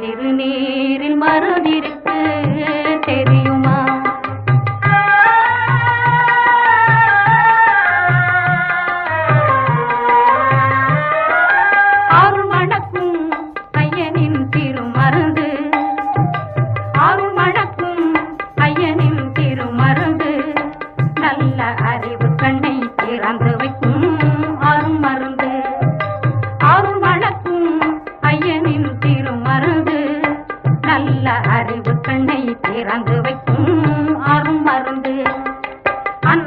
திருநீரில் மருந்திருக்கு தெரியுமா? அருள் மணக்கும் ஐயனின் திருமருந்து, அருள் மணக்கும் ஐயனின் திருமருந்து நல்ல